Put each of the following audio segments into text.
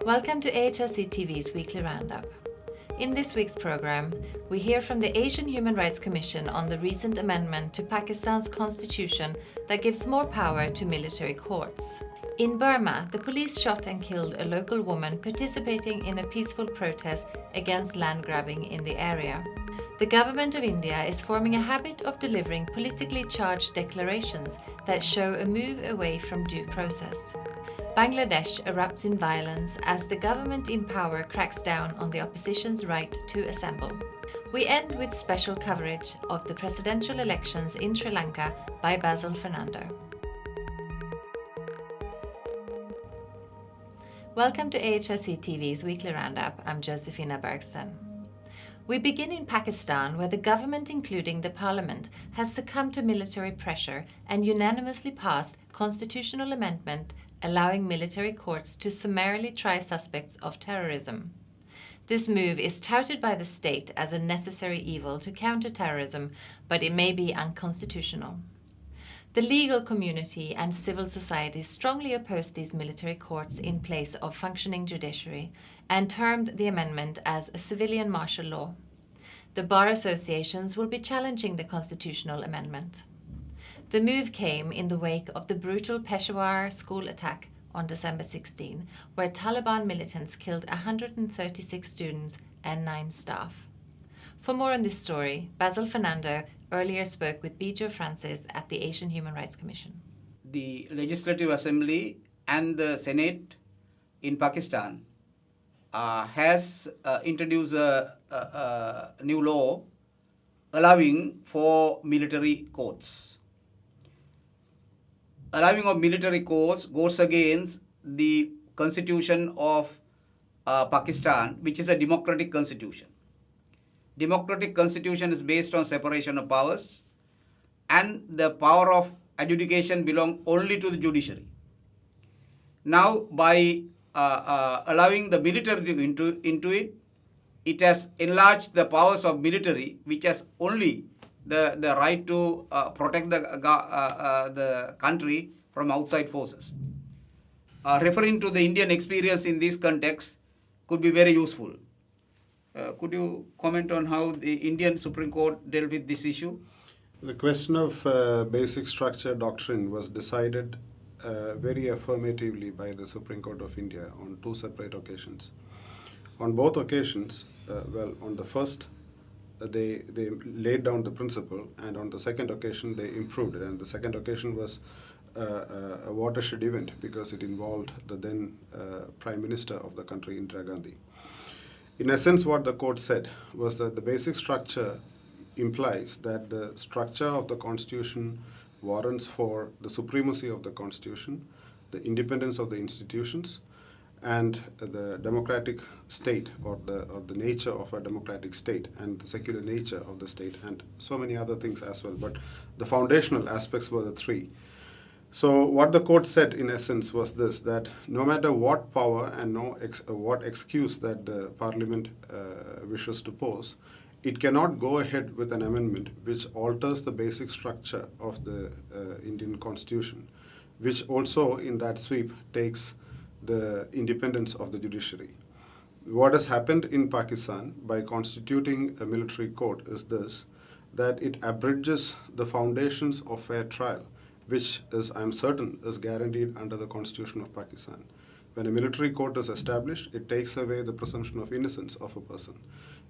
Welcome to AHRC TV's weekly roundup. In this week's program, we hear from the Asian Human Rights Commission on the recent amendment to Pakistan's constitution that gives more power to military courts. In Burma, the police shot and killed a local woman participating in a peaceful protest against land grabbing in the area. The government of India is forming a habit of delivering politically charged declarations that show a move away from due process. Bangladesh erupts in violence as the government in power cracks down on the opposition's right to assemble. We end with special coverage of the presidential elections in Sri Lanka by Basil Fernando. Welcome to AHRC TV's weekly roundup. I'm Josephina Bergsten. We begin in Pakistan, where the government, including the parliament, has succumbed to military pressure and unanimously passed constitutional amendment allowing military courts to summarily try suspects of terrorism. This move is touted by the state as a necessary evil to counter terrorism, but it may be unconstitutional. The legal community and civil society strongly opposed these military courts in place of functioning judiciary and termed the amendment as a civilian martial law. The bar associations will be challenging the constitutional amendment. The move came in the wake of the brutal Peshawar school attack on December 16, where Taliban militants killed 136 students and 9 staff. For more on this story, Basil Fernando earlier spoke with Bijo Francis at the Asian Human Rights Commission. The Legislative Assembly and the Senate in Pakistan has introduced a new law allowing for military courts. Allowing of military courts goes against the constitution of Pakistan, which is a democratic constitution. Democratic constitution is based on separation of powers, and the power of adjudication belongs only to the judiciary. Now, by allowing the military into it, it has enlarged the powers of military, which has only the right to protect the country from outside forces. Referring to the Indian experience in this context could be very useful. Could you comment on how the Indian Supreme Court dealt with this issue? The question of basic structure doctrine was decided very affirmatively by the Supreme Court of India on 2 separate occasions. On both occasions, on the first, they laid down the principle, and on the second occasion they improved it. And the second occasion was a watershed event because it involved the then Prime Minister of the country, Indira Gandhi. In essence, what the court said was that the basic structure implies that the structure of the Constitution warrants for the supremacy of the Constitution, the independence of the institutions, and the democratic state or the nature of a democratic state and the secular nature of the state and so many other things as well. But the foundational aspects were the 3. So what the court said in essence was this, that no matter what power and what excuse that the parliament wishes to pose, it cannot go ahead with an amendment which alters the basic structure of the Indian constitution, which also in that sweep takes the independence of the judiciary. What has happened in Pakistan by constituting a military court is this, that it abridges the foundations of fair trial, which is, I'm certain, is guaranteed under the Constitution of Pakistan. When a military court is established, it takes away the presumption of innocence of a person.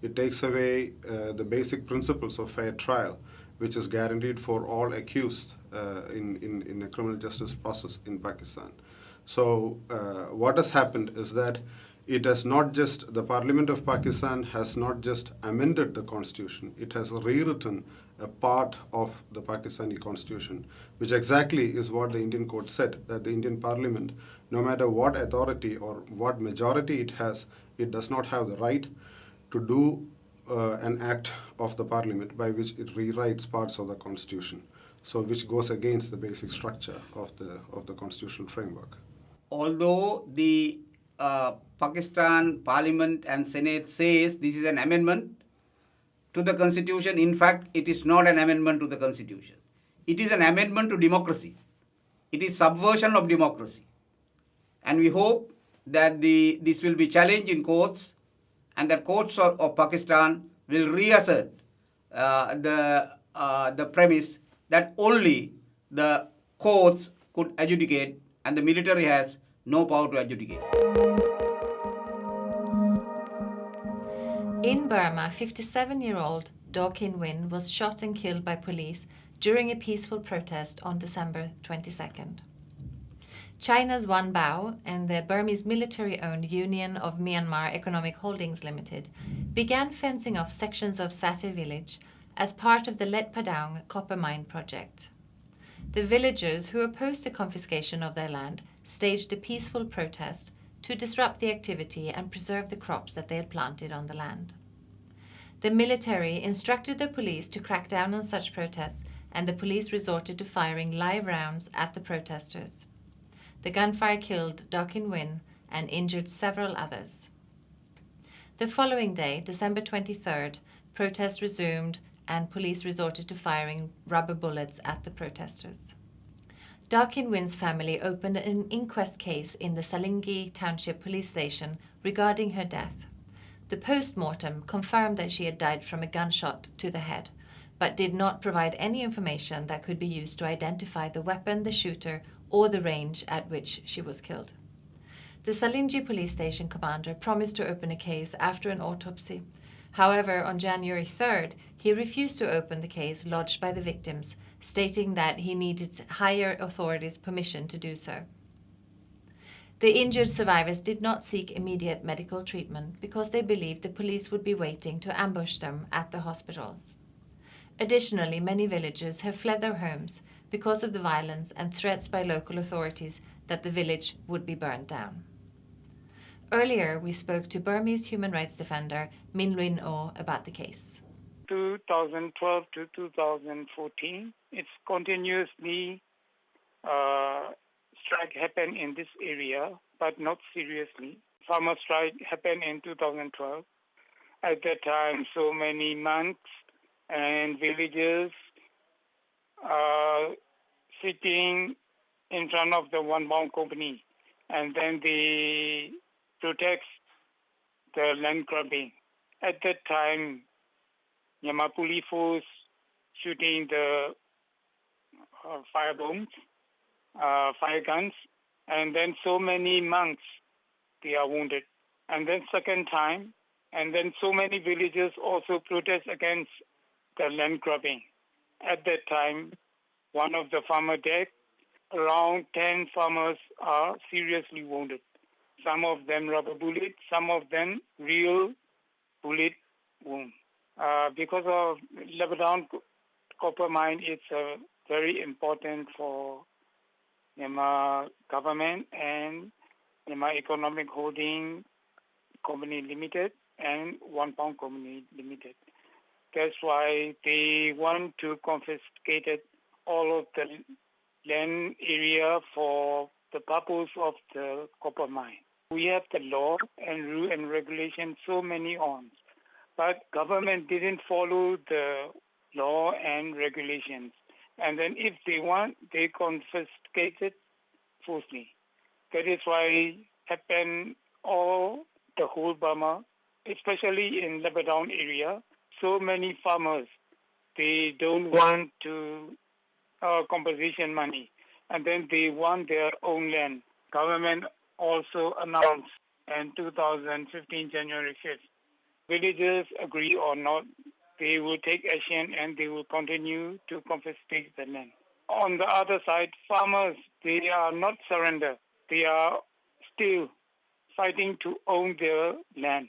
It takes away the basic principles of fair trial, which is guaranteed for all accused in a criminal justice process in Pakistan. So what has happened is that the Parliament of Pakistan has not just amended the constitution, it has rewritten a part of the Pakistani constitution, which exactly is what the Indian court said, that the Indian Parliament, no matter what authority or what majority it has, it does not have the right to do an act of the Parliament by which it rewrites parts of the constitution, so which goes against the basic structure of the constitutional framework. Although the Pakistan Parliament and Senate says this is an amendment to the Constitution, in fact, it is not an amendment to the Constitution. It is an amendment to democracy. It is subversion of democracy. And we hope that this will be challenged in courts, and that courts of Pakistan will reassert the premise that only the courts could adjudicate and the military has no power to adjudicate. In Burma, 57-year-old Do Kin Win was shot and killed by police during a peaceful protest on December 22nd. China's Wan Bao and the Burmese military-owned Union of Myanmar Economic Holdings Limited began fencing off sections of Satay village as part of the Let Padang copper mine project. The villagers who opposed the confiscation of their land staged a peaceful protest to disrupt the activity and preserve the crops that they had planted on the land. The military instructed the police to crack down on such protests, and the police resorted to firing live rounds at the protesters. The gunfire killed Do Kin Win and injured several others. The following day, December 23rd, protests resumed and police resorted to firing rubber bullets at the protesters. Do Kin Win's family opened an inquest case in the Salingi Township Police Station regarding her death. The post-mortem confirmed that she had died from a gunshot to the head, but did not provide any information that could be used to identify the weapon, the shooter, or the range at which she was killed. The Salingi police station commander promised to open a case after an autopsy. However, on January 3rd, he refused to open the case lodged by the victims, stating that he needed higher authorities' permission to do so. The injured survivors did not seek immediate medical treatment because they believed the police would be waiting to ambush them at the hospitals. Additionally, many villagers have fled their homes because of the violence and threats by local authorities that the village would be burned down. Earlier, we spoke to Burmese human rights defender Min Lwin O about the case. 2012 to 2014, it's continuously strike happened in this area, but not seriously. Farmer strike happened in 2012. At that time, so many monks and villagers sitting in front of the one-bound company, and then they protect the land grabbing. At that time, Myanmar police force shooting the fire bombs, fire guns, and then so many monks, they are wounded. And then second time, and then so many villagers also protest against the land grabbing. At that time, one of the farmer died. Around 10 farmers are seriously wounded. Some of them rubber bullet, some of them real bullet wound. Because of Lebanon copper mine, it's very important for Myanmar government and Myanmar Economic Holding Company Limited and One Pound Company Limited. That's why they want to confiscate all of the land area for the purpose of the copper mine. We have the law and rule and regulation, so many on, but government didn't follow the law and regulations. And then if they want, they confiscate it forcibly. That is why happen all the whole Burma, especially in Lebanon area. So many farmers, they don't want to compensation money, and then they want their own land. Government also announced in 2015, January 5th, villagers agree or not, they will take action and they will continue to confiscate the land. On the other side, farmers, they are not surrender. They are still fighting to own their land.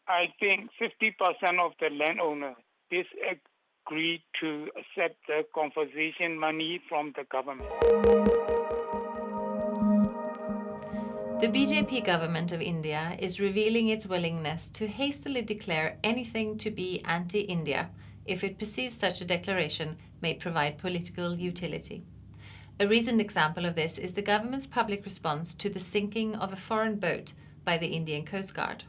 I think 50% of the landowner disagree to accept the compensation money from the government. The BJP government of India is revealing its willingness to hastily declare anything to be anti-India if it perceives such a declaration may provide political utility. A recent example of this is the government's public response to the sinking of a foreign boat by the Indian Coast Guard.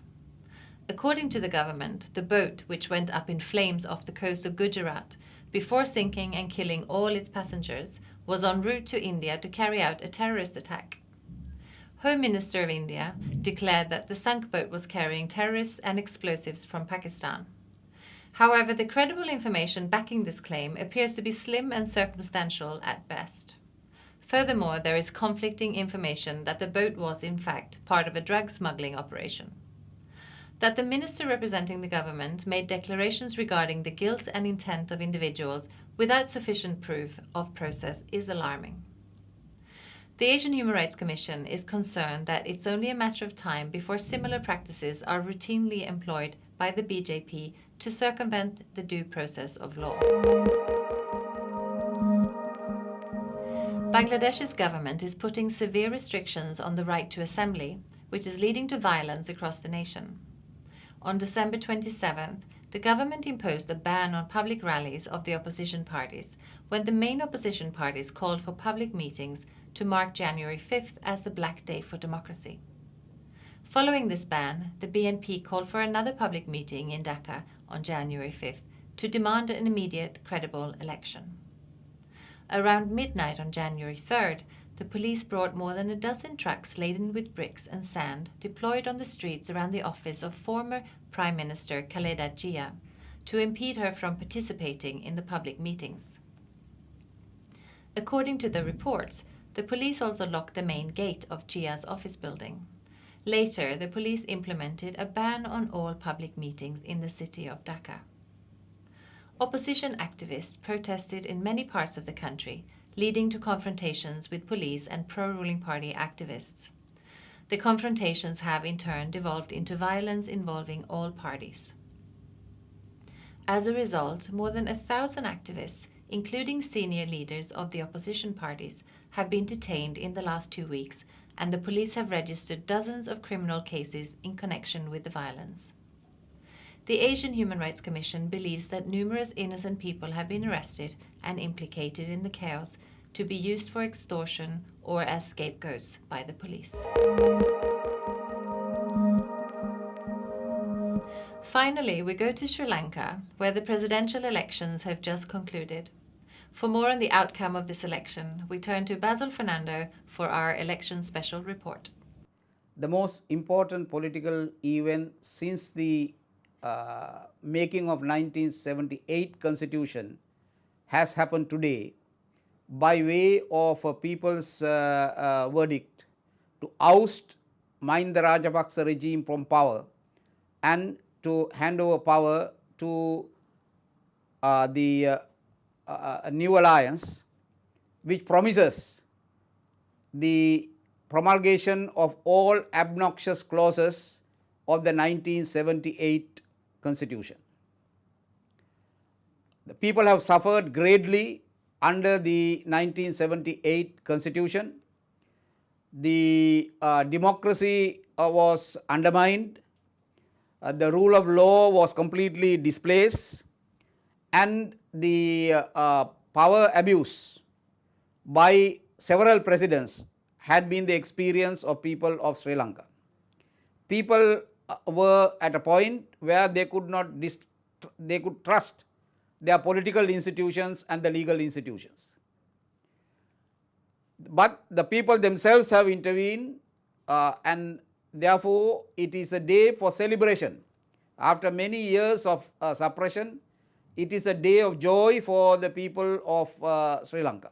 According to the government, the boat, which went up in flames off the coast of Gujarat before sinking and killing all its passengers, was en route to India to carry out a terrorist attack. Home Minister of India declared that the sunk boat was carrying terrorists and explosives from Pakistan. However, the credible information backing this claim appears to be slim and circumstantial at best. Furthermore, there is conflicting information that the boat was, in fact, part of a drug smuggling operation. That the minister representing the government made declarations regarding the guilt and intent of individuals without sufficient proof of process is alarming. The Asian Human Rights Commission is concerned that it's only a matter of time before similar practices are routinely employed by the BJP to circumvent the due process of law. Bangladesh's government is putting severe restrictions on the right to assembly, which is leading to violence across the nation. On December 27th, the government imposed a ban on public rallies of the opposition parties when the main opposition parties called for public meetings to mark January 5th as the Black Day for Democracy. Following this ban, the BNP called for another public meeting in Dhaka on January 5th to demand an immediate, credible election. Around midnight on January 3rd, the police brought more than a dozen trucks laden with bricks and sand deployed on the streets around the office of former Prime Minister Khaleda Zia to impede her from participating in the public meetings. According to the reports, the police also locked the main gate of Zia's office building. Later, the police implemented a ban on all public meetings in the city of Dhaka. Opposition activists protested in many parts of the country, leading to confrontations with police and pro-ruling party activists. The confrontations have in turn devolved into violence involving all parties. As a result, more than 1,000 activists, including senior leaders of the opposition parties, have been detained in the last 2 weeks, and the police have registered dozens of criminal cases in connection with the violence. The Asian Human Rights Commission believes that numerous innocent people have been arrested and implicated in the chaos to be used for extortion or as scapegoats by the police. Finally, we go to Sri Lanka, where the presidential elections have just concluded. For more on the outcome of this election, we turn to Basil Fernando for our election special report. The most important political event since the making of 1978 Constitution has happened today by way of a people's verdict to oust Mahinda Rajapaksa regime from power and to hand over power to the new alliance, which promises the promulgation of all obnoxious clauses of the 1978 Constitution. The people have suffered greatly under the 1978 Constitution. The democracy was undermined, the rule of law was completely displaced, and the power abuse by several presidents had been the experience of people of Sri Lanka. People were at a point where they could trust their political institutions and the legal institutions. But the people themselves have intervened, and therefore it is a day for celebration. After many years of suppression, it is a day of joy for the people of Sri Lanka.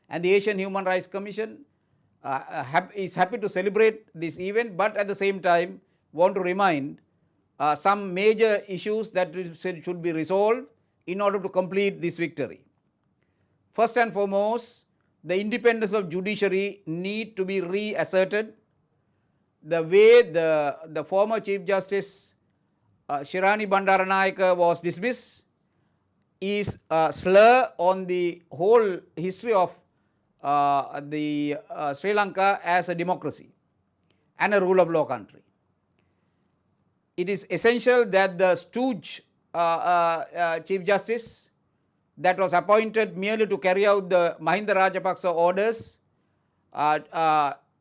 And the Asian Human Rights Commission is happy to celebrate this event, but at the same time want to remind some major issues that should be resolved in order to complete this victory. First and foremost, the independence of judiciary need to be reasserted. The way the former Chief Justice Shirani Bandaranayake was dismissed is a slur on the whole history of the Sri Lanka as a democracy and a rule of law country. It is essential that the stooge Chief Justice that was appointed merely to carry out the Mahinda Rajapaksa orders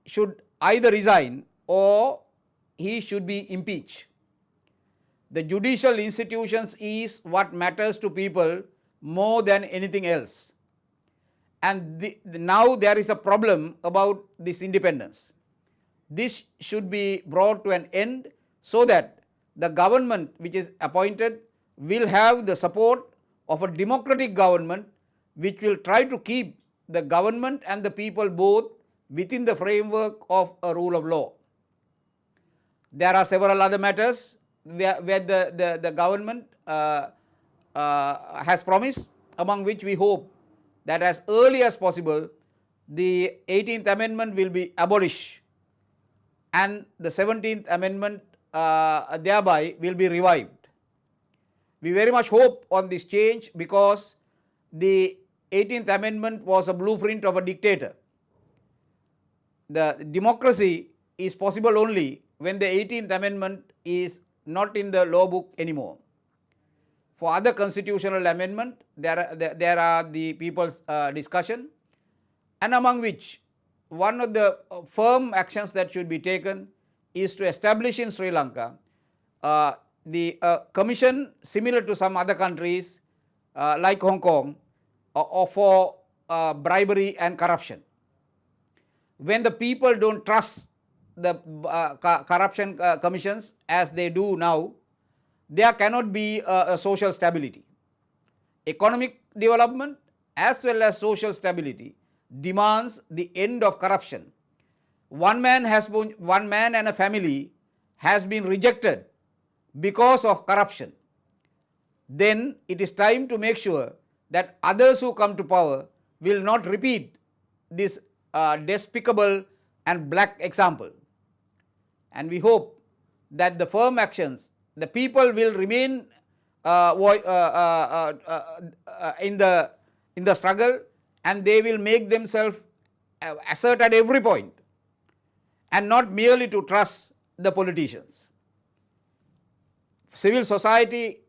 should either resign or he should be impeached. The judicial institutions is what matters to people more than anything else. And now there is a problem about this independence. this should be brought to an end so that the government which is appointed will have the support of a democratic government which will try to keep the government and the people both within the framework of a rule of law. There are several other matters where the government has promised, among which we hope that as early as possible the 18th Amendment will be abolished and the 17th Amendment thereby will be revived. We very much hope on this change because the 18th Amendment was a blueprint of a dictator. The democracy is possible only when the 18th Amendment is not in the law book anymore. For other constitutional amendment, there are the people's discussion, and among which one of the firm actions that should be taken is to establish in Sri Lanka the commission similar to some other countries like Hong Kong for bribery and corruption. When the people don't trust the corruption commissions as they do now, there cannot be a social stability. Economic development as well as social stability demands the end of corruption. One man and a family has been rejected because of corruption. Then it is time to make sure that others who come to power will not repeat this despicable and black example. And we hope that the firm actions, the people will remain in the struggle, and they will make themselves assert at every point and not merely to trust the politicians. Civil society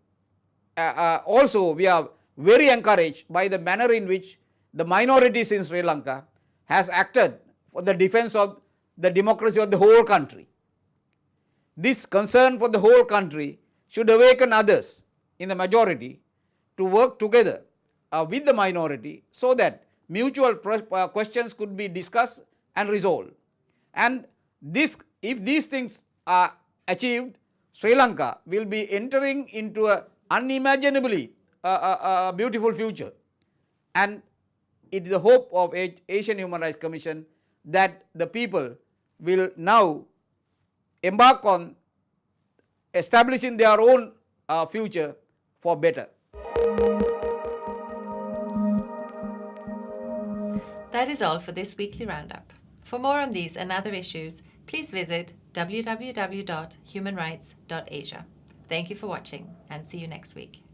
also, we are very encouraged by the manner in which the minorities in Sri Lanka has acted for the defense of the democracy of the whole country. This concern for the whole country should awaken others in the majority to work together with the minority so that mutual questions could be discussed and resolved. And if these things are achieved, Sri Lanka will be entering into an unimaginably beautiful future. And it is the hope of Asian Human Rights Commission that the people will now embark on establishing their own future for better. That is all for this weekly roundup. For more on these and other issues, please visit www.humanrights.asia. Thank you for watching and see you next week.